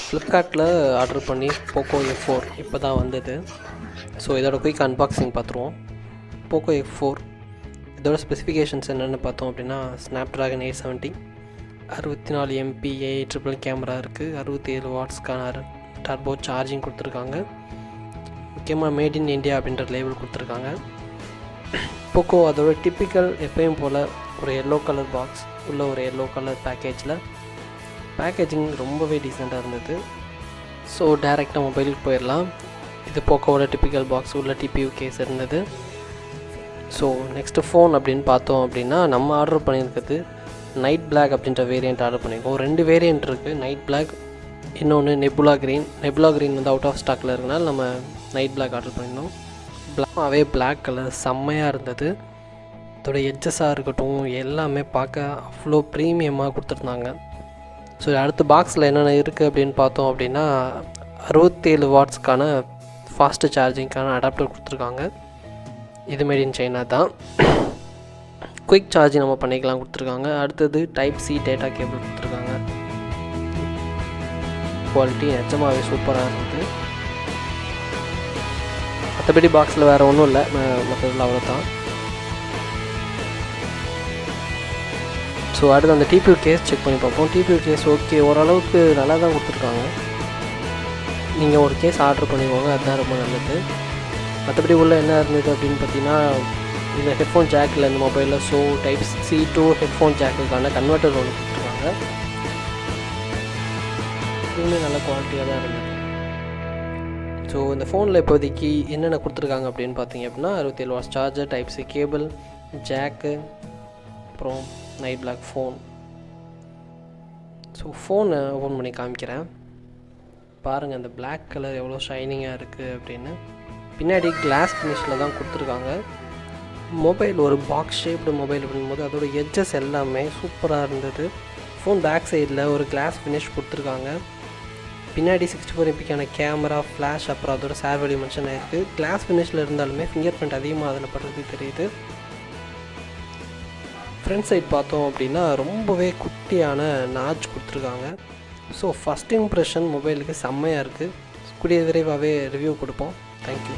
ஃப்ளிப்கார்ட்டில் ஆர்டர் பண்ணி Poco F4 இப்போ தான் வந்தது. ஸோ இதோட குயிக் அன்பாக்சிங் பார்த்துருவோம். Poco F4 இதோட ஸ்பெசிஃபிகேஷன்ஸ் என்னென்னு பார்த்தோம் அப்படின்னா, ஸ்னாப்ட்ராகன் 870, 64 MP AAA கேமரா இருக்குது, 67 வாட்ஸ்க்கான டர்போ சார்ஜிங் கொடுத்துருக்காங்க. முக்கியமாக மேட் இன் இந்தியா அப்படின்ற லேபிள் கொடுத்துருக்காங்க. Poco அதோட டிப்பிக்கல் எப்பயும் போல் ஒரு எல்லோ கலர் பாக்ஸ் உள்ள ஒரு எல்லோ கலர் பேக்கேஜிங் ரொம்பவே டீசெண்டாக இருந்தது. ஸோ டைரெக்டாக மொபைலுக்கு போயிடலாம். இது Pocoவோட டிப்பிக்கல் பாக்ஸ் உள்ள டிபியூ கேஸ் இருந்தது. ஸோ நெக்ஸ்ட்டு ஃபோன் அப்படின்னு பார்த்தோம் அப்படின்னா, நம்ம ஆர்டர் பண்ணியிருக்கிறது நைட் பிளாக் அப்படின்ற வேரியண்ட் ஆர்டர் பண்ணியிருக்கோம். 2 வேரியண்ட் இருக்குது, நைட் பிளாக், இன்னொன்று நெபுலா க்ரீன் வந்து அவுட் ஆஃப் ஸ்டாக்கில் இருக்கனால நம்ம நைட் பிளாக் ஆர்டர் பண்ணியிருந்தோம். பிளாக்காகவே பிளாக் கலர் செம்மையாக இருந்தது. இதோட எட்ஜஸாக இருக்கட்டும் எல்லாமே பார்க்க அவ்வளோ ப்ரீமியமாக கொடுத்துருந்தாங்க. ஸோ அடுத்த பாக்ஸில் என்னென்ன இருக்குது அப்படின்னு பார்த்தோம் அப்படின்னா, 67 வாட்ஸ்க்கான ஃபாஸ்ட்டு சார்ஜிங்க்கான அடாப்டர் கொடுத்துருக்காங்க. இது மேட் இன் சைனா தான். குயிக் சார்ஜிங் நம்ம பண்ணிக்கலாம் கொடுத்துருக்காங்க. அடுத்தது டைப் சி டேட்டா கேபிள் கொடுத்துருக்காங்க. குவாலிட்டி நிஜமாகவே சூப்பராக இருந்தது. மற்றபடி பாக்ஸில் வேறு ஒன்றும் இல்லை, மற்றதில் அவ்வளோ தான். ஸோ அடுத்து அந்த டிபியூ கேஸ் செக் பண்ணி பார்ப்போம். டிபியூ கேஸ் ஓகே, ஓரளவுக்கு நல்லா தான் கொடுத்துருக்காங்க. நீங்கள் ஒரு கேஸ் ஆர்டர் பண்ணிக்கோங்க, அதுதான் ரொம்ப நல்லது. மற்றபடி உள்ள என்ன இருந்தது அப்படின்னு பார்த்தீங்கன்னா, இந்த ஹெட்ஃபோன் ஜாக்கில் இந்த மொபைலில் so type C to headphone ஜாக்குக்கான கன்வெர்ட்டர் ஒன்று கொடுத்துருக்காங்க. இதுவுமே நல்ல குவாலிட்டியாக தான் இருந்தது. ஸோ இந்த ஃபோனில் இப்போதைக்கு என்னென்ன கொடுத்துருக்காங்க அப்படின்னு பார்த்தீங்க அப்படின்னா, 67 watts charger, type C cable, jack, அப்புறம் நைட் பிளாக் ஃபோன். ஸோ ஃபோனை ஓப்பன் பண்ணி காமிக்கிறேன் பாருங்கள், அந்த பிளாக் கலர் எவ்வளோ ஷைனிங்காக இருக்குது அப்படின்னு. பின்னாடி கிளாஸ் ஃபினிஷில் தான் கொடுத்துருக்காங்க. மொபைல் ஒரு பாக்ஸ் ஷேப்டு மொபைல் அப்படிங்கும்போது அதோட எட்ஜஸ் எல்லாமே சூப்பராக இருந்தது. ஃபோன் பேக் சைடில் ஒரு கிளாஸ் ஃபினிஷ் கொடுத்துருக்காங்க. பின்னாடி 64 MPக்கான கேமரா, ஃப்ளாஷ், அப்புறம் அதோட சேர் வேல்யூ மென்ஷன் ஆகிருக்கு. கிளாஸ் ஃபினிஷில் இருந்தாலுமே ஃபிங்கர் பிரிண்ட் அதிகமாக அதில் படுறது தெரியுது. ஃப்ரண்ட் சைட் பார்த்தோம் அப்படின்னா ரொம்பவே குட்டியான நாட்ச் கொடுத்துருக்காங்க. ஸோ ஃபஸ்ட் இம்ப்ரெஷன் மொபைலுக்கு செம்மையாக இருக்குது. கூடிய விரைவாகவே ரிவ்யூ கொடுப்போம். தேங்க்யூ.